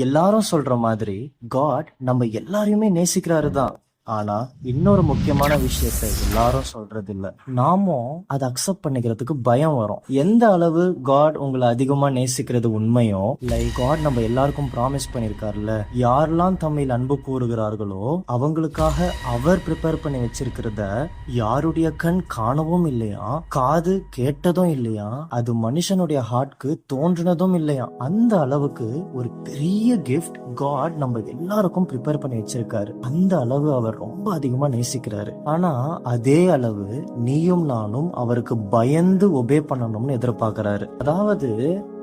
எல்லாரும் சொல்ற மாதிரி காட் நம்ம எல்லாரையுமே நேசிக்கிறாரு தான். ஆனா இன்னொரு முக்கியமான விஷயத்த எல்லாரும் சொல்றது இல்ல. நாமும் அதை அக்செப்ட் பண்ணிக்கிறதுக்கு பயம் வரும். எந்த அளவு காட் உங்களை அதிகமா நேசிக்கிறது உண்மையோ, லைக் காட் நம்ம எல்லாருக்கும் ப்ராமிஸ் பண்ணிருக்காருல்ல, யாரெல்லாம் தம்மில் அன்பு கூறுகிறார்களோ அவங்களுக்காக அவர் ப்ரிப்பேர் பண்ணி வச்சிருக்கிறத யாருடைய கண் காணவும் இல்லையா, காது கேட்டதும் இல்லையா, அது மனுஷனுடைய ஹார்ட்க்கு தோன்றினதும் இல்லையா, அந்த அளவுக்கு ஒரு பெரிய கிஃப்ட் காட் நம்ம எல்லாருக்கும் ப்ரிப்பேர் பண்ணி வச்சிருக்காரு. அந்த அளவு அவர் ரொம்ப அதிகமா நேசிக்கிறாரு. ஆனா அதே அளவு நீயும் நானும் அவருக்கு பயந்து ஒபே பண்ணணும்னு எதிர்பார்க்கிறாரு. அதாவது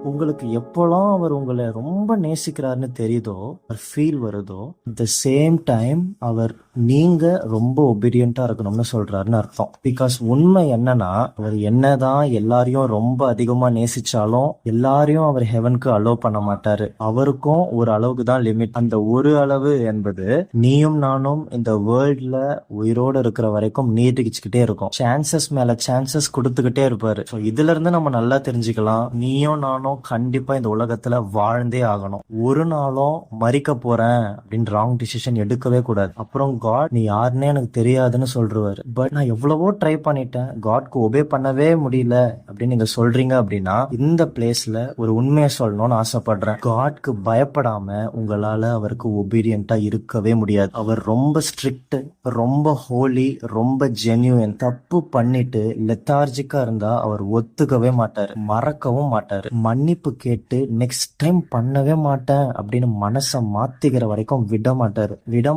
உங்களுக்கு எப்போலாம் அவர் உங்களை ரொம்ப நேசிக்கிறாருன்னு தெரியுதோ, ஃபீல் வருதோ, த சேம் டைம் அவர் நீங்க ரொம்ப ஒபீடியண்டா இருக்கணும்னு சொல்றாருன்னு அர்த்தம். பிகாஸ் உண்மை என்னன்னா, அவர் என்னதான் எல்லாரையும் ரொம்ப அதிகமா நேசிச்சாலும் எல்லாரையும் அவர் ஹெவனுக்கு அலோவ் பண்ண மாட்டாரு. அவருக்கும் ஒரு அளவுக்கு தான் லிமிட். அந்த ஒரு அளவு என்பது நீயும் நானும் இந்த வேர்ல்ட்ல உயிரோட இருக்கிற வரைக்கும் நீட்டிக்கிச்சுக்கிட்டே இருக்கும். சான்சஸ் மேல சான்சஸ் கொடுத்துக்கிட்டே இருப்பாரு. இதுல இருந்து நம்ம நல்லா தெரிஞ்சுக்கலாம், நீயும் நானும் கண்டிப்பா இந்த உலகத்துல வாழ்ந்தே ஆகணும். ஒரு நாளும் மறிக்க போறேன் அப்படின்னு ராங் டிசிஷன் எடுக்கவே கூடாது. அப்புறம் காட் நீ யாருன்னே எனக்கு தெரியாதுன்னு சொல்றாரு. பட் நான் எவ்வளவோ ட்ரை பண்ணிட்டேன், காட்க்கு ஒபே பண்ணவே முடியல அப்படின்னு நீங்க சொல்றீங்க அப்படின்னா, இந்த பிளேஸ்ல ஒரு உண்மையை சொல்லணும்னு ஆசைப்படுறேன். காட்க்கு பயப்படாம உங்களால அவருக்கு ஒபீடியண்டா இருக்கவே முடியாது. அவர் ரொம்ப ஸ்ட்ரிக்ட், ரொம்ப ஹோலி, ரொம்ப ஜென்யூன். தப்பு பண்ணிட்டு லெத்தார்ஜிக்கா இருந்தா அவர் ஒத்துக்கவே மாட்டாரு, மறக்கவும் மாட்டாரு. மன்னிப்பு கேட்டு நெக்ஸ்ட் டைம் பண்ணவே மாட்டேன் அப்படின்னு மனசை மாத்திக்கிற வரைக்கும் விட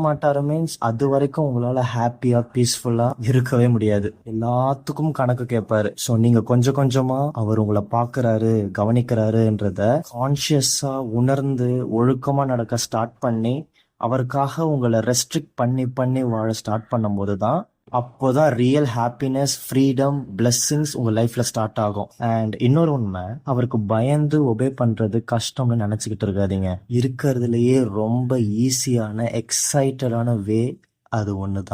மாட்டாரு மீன்ஸ் அது வரைக்கும் உங்களால ஹாப்பியா பீஸ்ஃபுல்லா இருக்கவே முடியாது. எல்லாத்துக்கும் கணக்கு கேட்பாரு. சோ நீங்க கொஞ்சம் கொஞ்சமா அவர் உங்களை பாக்குறாரு, கவனிக்கிறாருன்றத கான்சியஸா உணர்ந்து ஒழுக்கமா நடக்க ஸ்டார்ட் பண்ணி அவருக்காக உங்களை ரெஸ்ட்ரிக்ட் பண்ணி பண்ணி வாழ ஸ்டார்ட் பண்ணும் போதுதான், அப்போதான் ரியல் ஹாப்பினஸ், ஃப்ரீடம், பிளெஸ்ஸிங்ஸ் உங்க லைஃப்ல ஸ்டார்ட் ஆகும். அண்ட் இன்னொரு உண்மை, அவருக்கு பயந்து ஒபே பண்றது கஷ்டம்னு நினைச்சுக்கிட்டு இருக்காதீங்க. இருக்கிறதுலயே ரொம்ப ஈஸியான எக்ஸைட்டடான வே அது ஒண்ணுதான்.